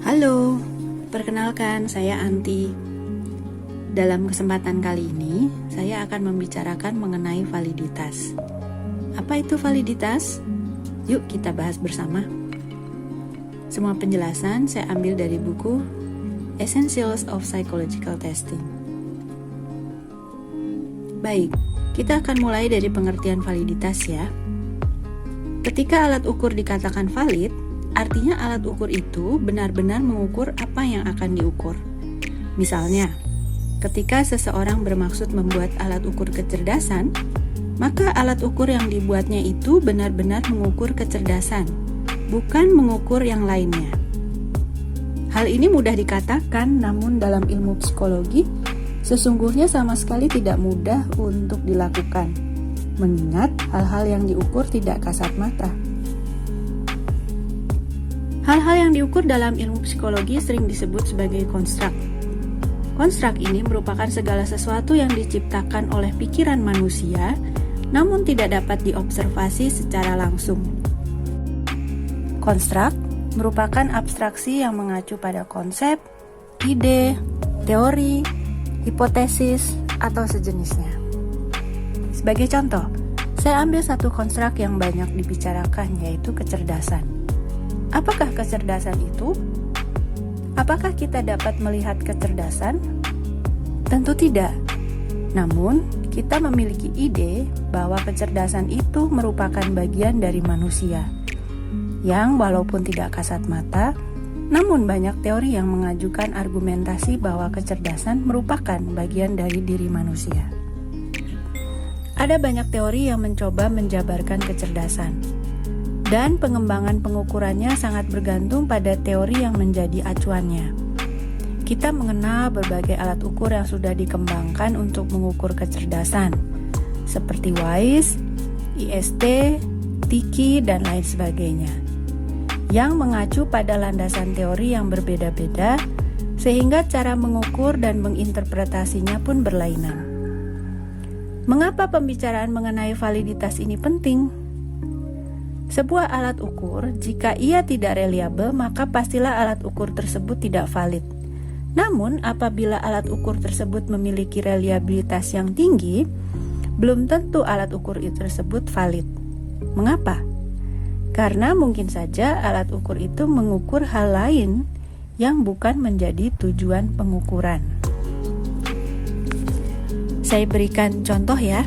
Halo, perkenalkan saya Anti. Dalam kesempatan kali ini, saya akan membicarakan mengenai validitas. Apa itu validitas? Yuk kita bahas bersama. Semua penjelasan saya ambil dari buku Essentials of Psychological Testing. Baik, kita akan mulai dari pengertian validitas ya. Ketika alat ukur dikatakan valid, artinya alat ukur itu benar-benar mengukur apa yang akan diukur. Misalnya, ketika seseorang bermaksud membuat alat ukur kecerdasan, maka alat ukur yang dibuatnya itu benar-benar mengukur kecerdasan, bukan mengukur yang lainnya. Hal ini mudah dikatakan, namun dalam ilmu psikologi, sesungguhnya sama sekali tidak mudah untuk dilakukan, mengingat hal-hal yang diukur tidak kasat mata. Hal-hal yang diukur dalam ilmu psikologi sering disebut sebagai konstruk. Konstruk ini merupakan segala sesuatu yang diciptakan oleh pikiran manusia, namun tidak dapat diobservasi secara langsung. Konstruk merupakan abstraksi yang mengacu pada konsep, ide, teori, hipotesis, atau sejenisnya. Sebagai contoh, saya ambil satu konstruk yang banyak dibicarakan, yaitu kecerdasan. Apakah kecerdasan itu? Apakah kita dapat melihat kecerdasan? Tentu tidak. Namun, kita memiliki ide bahwa kecerdasan itu merupakan bagian dari manusia, yang walaupun tidak kasat mata, namun banyak teori yang mengajukan argumentasi bahwa kecerdasan merupakan bagian dari diri manusia. Ada banyak teori yang mencoba menjabarkan kecerdasan, dan pengembangan pengukurannya sangat bergantung pada teori yang menjadi acuannya. Kita mengenal berbagai alat ukur yang sudah dikembangkan untuk mengukur kecerdasan, seperti WISE, IST, TIKI, dan lain sebagainya, yang mengacu pada landasan teori yang berbeda-beda, sehingga cara mengukur dan menginterpretasinya pun berlainan. Mengapa pembicaraan mengenai validitas ini penting? Sebuah alat ukur, jika ia tidak reliabel, maka pastilah alat ukur tersebut tidak valid. Namun, apabila alat ukur tersebut memiliki reliabilitas yang tinggi, belum tentu alat ukur itu tersebut valid. Mengapa? Karena mungkin saja alat ukur itu mengukur hal lain yang bukan menjadi tujuan pengukuran. Saya berikan contoh ya.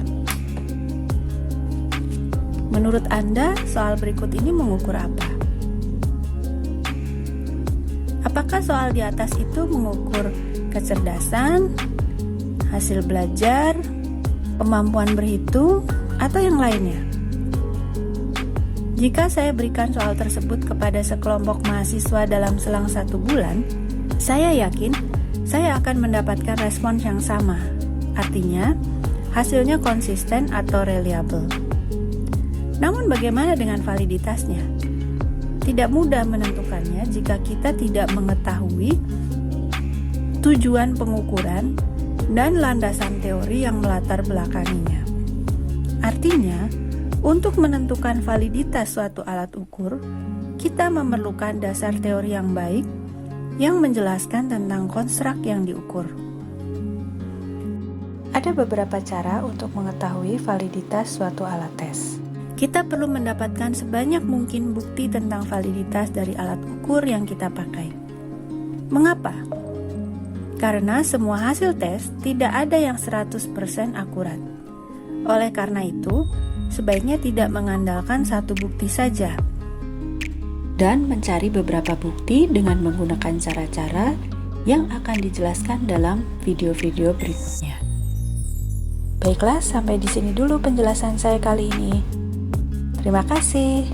Menurut Anda, soal berikut ini mengukur apa? Apakah soal di atas itu mengukur kecerdasan, hasil belajar, kemampuan berhitung, atau yang lainnya? Jika saya berikan soal tersebut kepada sekelompok mahasiswa dalam selang 1 bulan, saya yakin saya akan mendapatkan respons yang sama. Artinya, hasilnya konsisten atau reliable. Namun bagaimana dengan validitasnya? Tidak mudah menentukannya jika kita tidak mengetahui tujuan pengukuran dan landasan teori yang melatar belakanginya. Artinya, untuk menentukan validitas suatu alat ukur, kita memerlukan dasar teori yang baik yang menjelaskan tentang konstruk yang diukur. Ada beberapa cara untuk mengetahui validitas suatu alat tes. Kita perlu mendapatkan sebanyak mungkin bukti tentang validitas dari alat ukur yang kita pakai. Mengapa? Karena semua hasil tes tidak ada yang 100% akurat. Oleh karena itu, sebaiknya tidak mengandalkan satu bukti saja, dan mencari beberapa bukti dengan menggunakan cara-cara yang akan dijelaskan dalam video-video berikutnya. Baiklah, sampai di sini dulu penjelasan saya kali ini. Terima kasih.